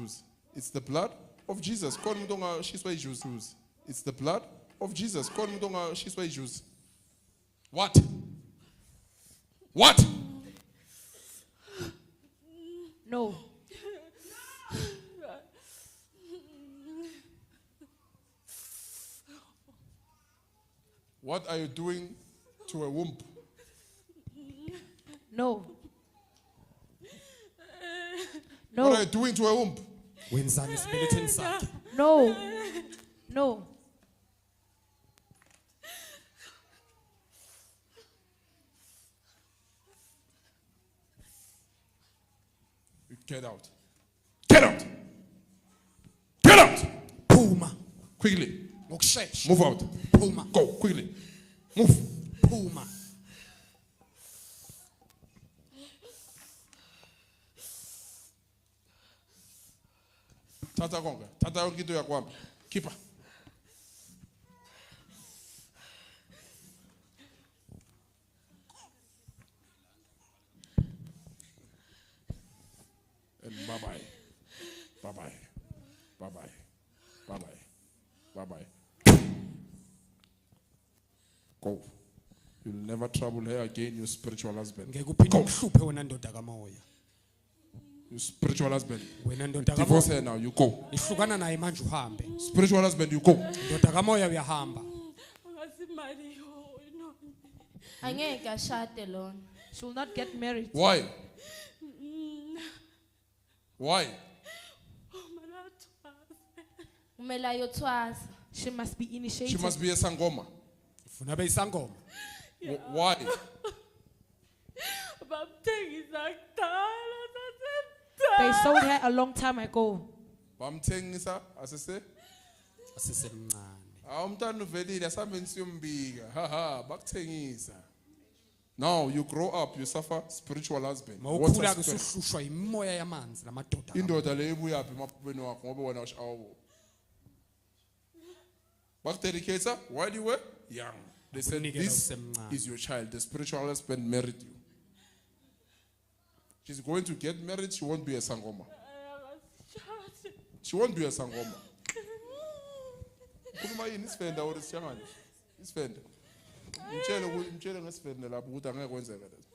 Jews. It's the blood of Jesus. Khona umuntu ongashiswa iJews. It's the blood of Jesus. Khona umuntu ongashiswa iJews. What? What? No. What are you doing to a womb? No. What are No. you doing to a womb? Wenzani esibelethweni sakhe? No. No. You get out. Get out. Get out. Phuma Quickly. ngokusheshsha. Move out. Phuma. Go quickly. Move. Phuma. Tata konke. Tata yonke into yakwami. Keeper. And bye-bye. Bye-bye. Bye-bye. Bye-bye. Bye-bye. Go. You'll never trouble her again, your spiritual husband. Ngeke uphinde uhluphe wena ndoda kamoya. Your spiritual husband. Wena ndoda Divorce kamoya. her now, you go. Ihlukana naye manje uhambe. Spiritual husband, you go. Ndoda kamoya uyahamba. Angeke ashade lona. She will not get married. Why? Why? Kumele ayothwasa. She must be She initiated. must be a sangoma. Ufuna abe isangoma. Why? They sold her a long time ago. Bamthengisa asese Asesemncane. awumntana uvelile asambe siyombika haha bakuthengisa. Now you grow up, you suffer spiritual husband. Mawukhula Water ke spirit. suhlushwa imoya yamanzi lamadoda. Indoda le ibuya phi emaphupeni wakho ngoba wena ushawo. Bakudedicate while you were young. They said Ukunikela this usemncane. is your child. The spiritual husband married you. She's going to get married, she won't be a sangoma. She won't be a sangoma. Khuluma yini isifenda or isiyangani? Isifenda. Mtshele ngesifenda lapho ukuthi angeke kwenzeke lezo.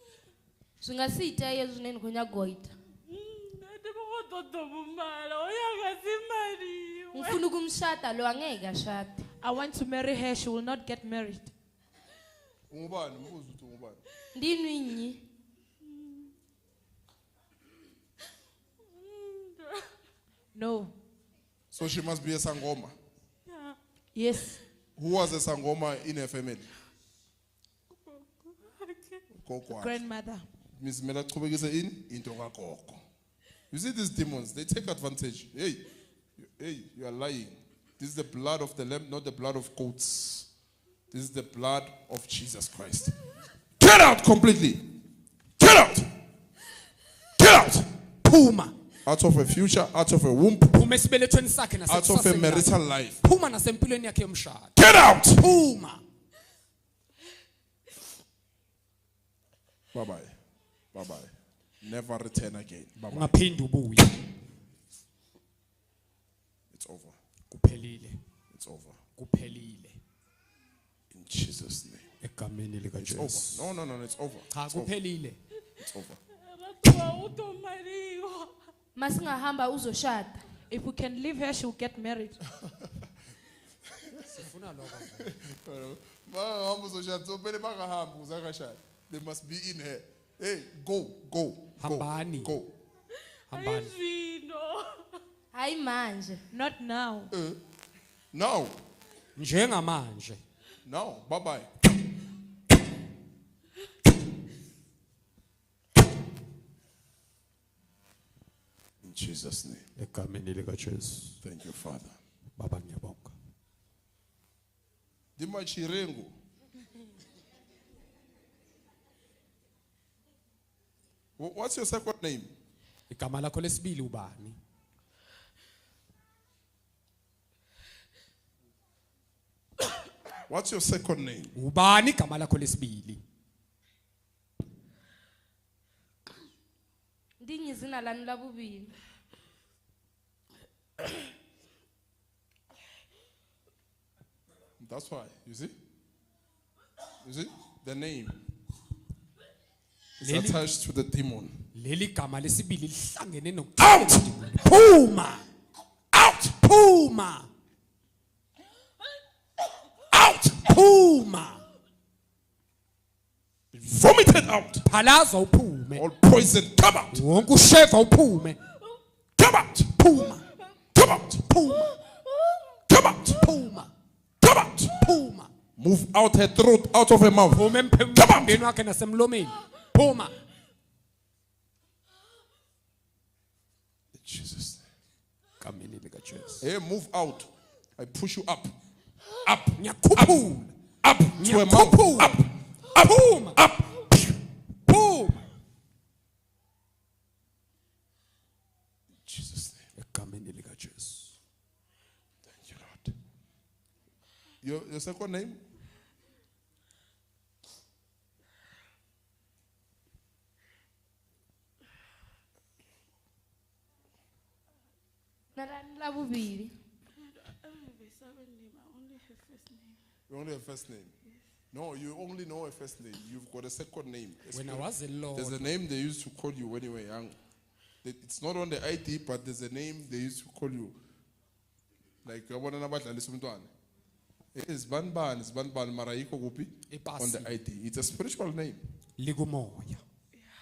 Swingasita yezu neni khonya goita. Ngifuna ukumshada lo angeke ashade. I want to marry her. She will not get married. Ungubani? Mbuzo ukuthi ungubani? Ndinwinyi. No. So she must be a sangoma. Yes. Who was a sangoma in her family? Gogo. Grandmother. Miss Mela chubekise in into kagogo. You see these demons, they take advantage. Hey, you are lying. This is the blood of the lamb, not the blood of goats. This is the blood of Jesus Christ. Get out completely. Get out. Get out. Phuma. Out of a future, out of a womb, Phuma esibelethweni sakhe out of a nasekusaseni yakhe. marital life. Phuma nasempilweni yakhe yomshado. Get out. Phuma. Bye-bye. Bye-bye. Never return again. Bye-bye. Ungaphindi ubuye. It's over. Kuphelile. It's over. Kuphelile. In Jesus' name. Egameni lika It's Jesu. over. No, it's over. Cha It's over. kuphelile. It's over. Masingahamba uzoshada. If we can leave her, she will get married. Sifuna lokho. They must be in her. Hey, go. Hambani. Go. Hambani. Hayi manje. Not now. Now. Njengamanje. Now. Bye-bye. In Jesus' name. Egameni lika Jesu. Thank you, Father. Baba ngiyabonga. Dima Chirengu. What's your second name? Igama lakho lesibili ubani? What's your second name? Ubani igama lakho lesibili? Ndingizina lani labubili. That's why, you see? You see? The name is Leli- attached to the demon. Leli gama lesibili lihlangene Out! Phuma! Out! Phuma! Out! Phuma! Vomited out. Phalaza uphume. All poison, come out. Wonke usheva uphume. Come out. Phuma! Come out. Phuma! Come out. Phuma! Come out. Phuma! Move out her throat, out of her mouth. Phuma Come out. emphefumulweni wakhe nasemlomeni. Phuma! In Jesus' Kamini lika Jesu. name. Hey, move out. I push you up. Up. Ngiyakhuphula. Up to her mouth. Ngiyakhuphula. Up. Up. Phuma! Up. Phuma! In Jesus' name. Egameni lika Jesu. Thank you, Lord. Your second name? Narani la bubili. I don't have a second name. I only have first name. You only have first name. No, you only know a first name. You've got a second name. When I was There's alone, a name they used to call you when you were young. It's not on the ID, but there's a name they used to call you. Like yabona nabadlalisa umntwana. Isbanban mara yikho kuphi? On the ID. It's a spiritual name. likumoya.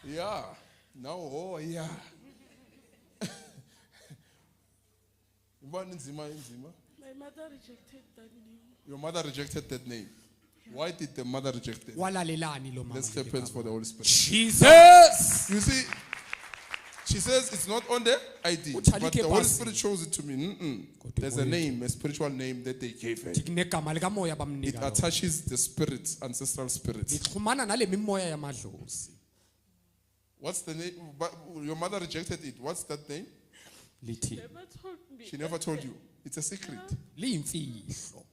Yeah. Now, oh yeah. Ubani nzima. My mother rejected that name. Your mother rejected that name. Why did the mother reject it? Walalelani lo mama. Let's step hands for the Holy Spirit. Jesus! You see, she says it's not on the ID, Uthali but ke the Holy pasi. Spirit shows it to me. There's a name, a spiritual name that they gave her. Kunegama likamoya It bamnika lona. attaches the spirits, ancestral spirits. Lixhumana nale mimoya yamadlozi. What's the name? But your mother rejected it. What's that name? Lithi Never told me. She never told you. It's a secret. liyimfihlo.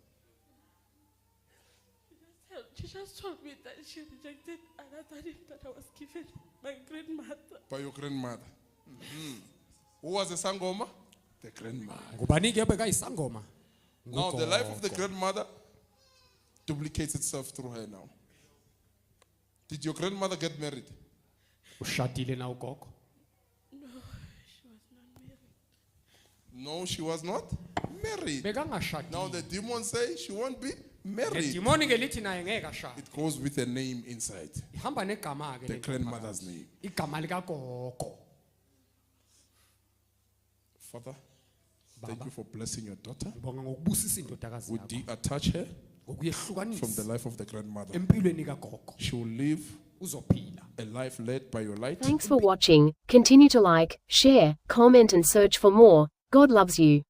She just told me that she rejected another name that I was given by grandmother. By your grandmother. Who was the Sangoma? The grandmother. Ngubani ke bekayisangoma? Now the life of the Ngugogo. grandmother duplicates itself through her now. Did your grandmother get married? Ushadile na ugogo? No, she was not married. No, she was not married. Bekangashadile. Now the demons say she won't be married. Demoni ke lithi naye ngeke ashade. It goes with a name inside. Ihamba negama ke The le nto grandmother's phakathi. name. Igama likagogo. Father, thank you for blessing your daughter. Ngibonga ngokubusisa indodakazi Would yakho. detach her from the Ngokuyehlukanisa life of the grandmother. empilweni kagogo. She will live Uzophila. a life led by your light. Thanks for watching. Continue to like, share, comment and search for more. God loves you.